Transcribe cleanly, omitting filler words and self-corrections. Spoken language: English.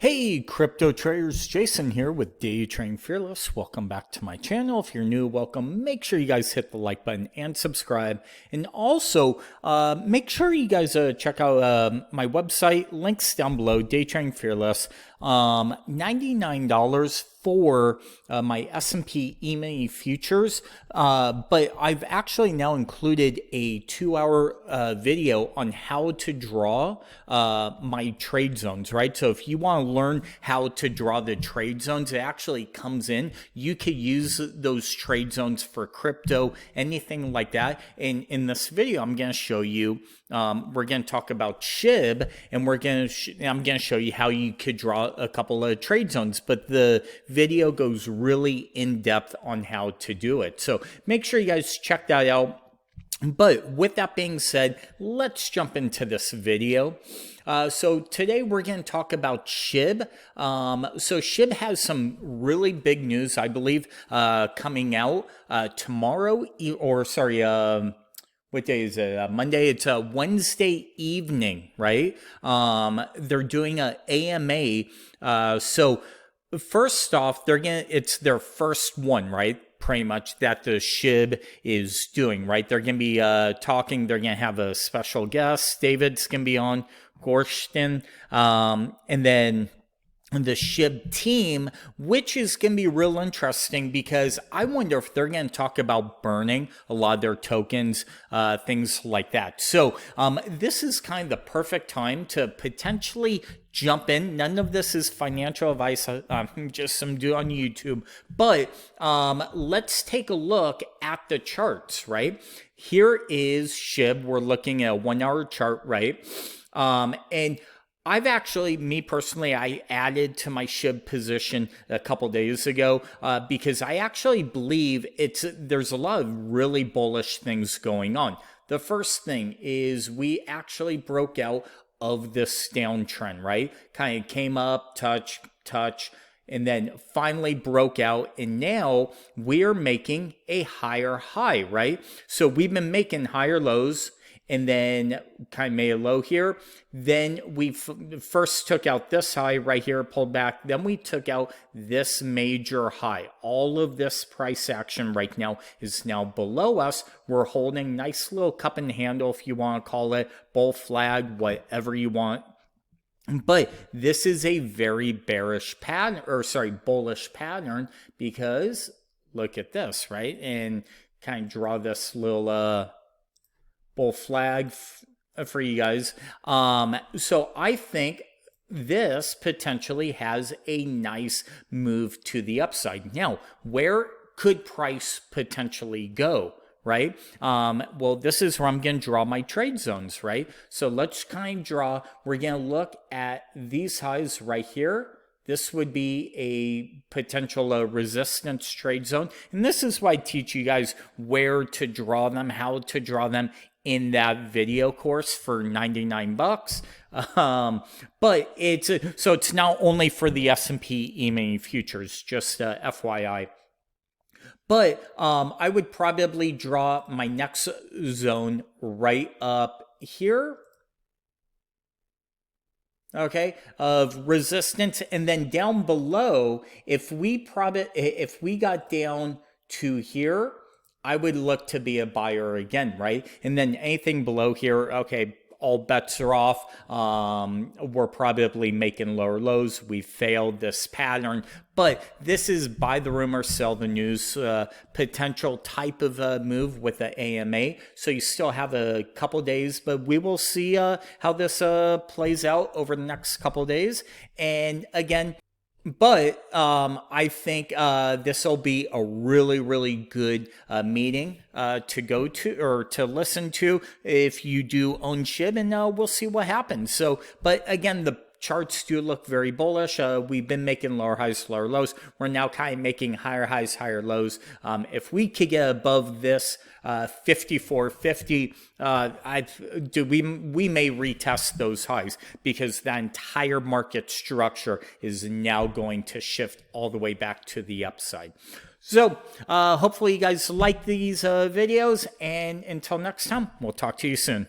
Hey crypto traders, Jason here with Day Trading Fearless. Welcome back to my channel. If you're new, welcome. Make sure you guys hit the like button and subscribe. And also make sure you guys check out my website. Links down below, Day Trading Fearless. $99 for my S&P Emini futures, but I've actually now included a 2-hour video on how to draw my trade zones, right? So if you want to learn how to draw the trade zones, it actually comes in. You could use those trade zones for crypto, anything like that. And in this video, I'm going to show you, we're going to talk about SHIB, and I'm going to show you how you could draw a couple of trade zones, but the video goes really in depth on how to do it. So make sure you guys check that out. But with that being said, let's jump into this video. So today we're going to talk about SHIB. So SHIB has some really big news, I believe, coming out tomorrow, or sorry, what day is it? Monday. It's a Wednesday evening, right? They're doing a AMA. So first off, it's their first one, right? Pretty much that the SHIB is doing, right? They're going to be talking. They're going to have a special guest. David's going to be on, Gorston, and then the SHIB team, which is going to be real interesting because I wonder if they're going to talk about burning a lot of their tokens, things like that. So this is kind of the perfect time to potentially jump in. None of this is financial advice, just some do on YouTube. But let's take a look at the charts, right? Here is SHIB. We're looking at a 1-hour chart, right? And I've actually, me personally, I added to my SHIB position a couple days ago because I actually believe there's a lot of really bullish things going on. The first thing is we actually broke out of this downtrend, right? Kind of came up, touch, and then finally broke out, and now we're making a higher high, right? So we've been making higher lows, and then kind of made a low here. Then we first took out this high right here, pulled back. Then we took out this major high. All of this price action right now is now below us. We're holding nice little cup and handle, if you want to call it, bull flag, whatever you want. But this is a very bearish pattern, or sorry, bullish pattern, because look at this, right? And kind of draw this little bull flag for you guys. So I think this potentially has a nice move to the upside. Now, where could price potentially go, right? Well, this is where I'm going to draw my trade zones, right? So let's kind of draw, we're going to look at these highs right here. This would be a potential resistance trade zone. And this is why I teach you guys where to draw them, how to draw them in that video course for 99 bucks. But it's not only for the S&P E-mini futures, just FYI. But I would probably draw my next zone right up here. Okay, of resistance, and then down below, if we got down to here, I would look to be a buyer again, right? And then anything below here, okay, all bets are off. We're probably making lower lows. We failed this pattern, but this is buy the rumor, sell the news, potential type of move with the AMA. So you still have a couple days, but we will see how this plays out over the next couple days. And again, but I think this will be a really, really good meeting to go to or to listen to if you do own SHIB, and we'll see what happens. So, but again, the charts do look very bullish. We've been making lower highs, lower lows. We're now kind of making higher highs, higher lows. If we could get above this 54.50, we may retest those highs because that entire market structure is now going to shift all the way back to the upside. So hopefully you guys like these videos, and until next time, we'll talk to you soon.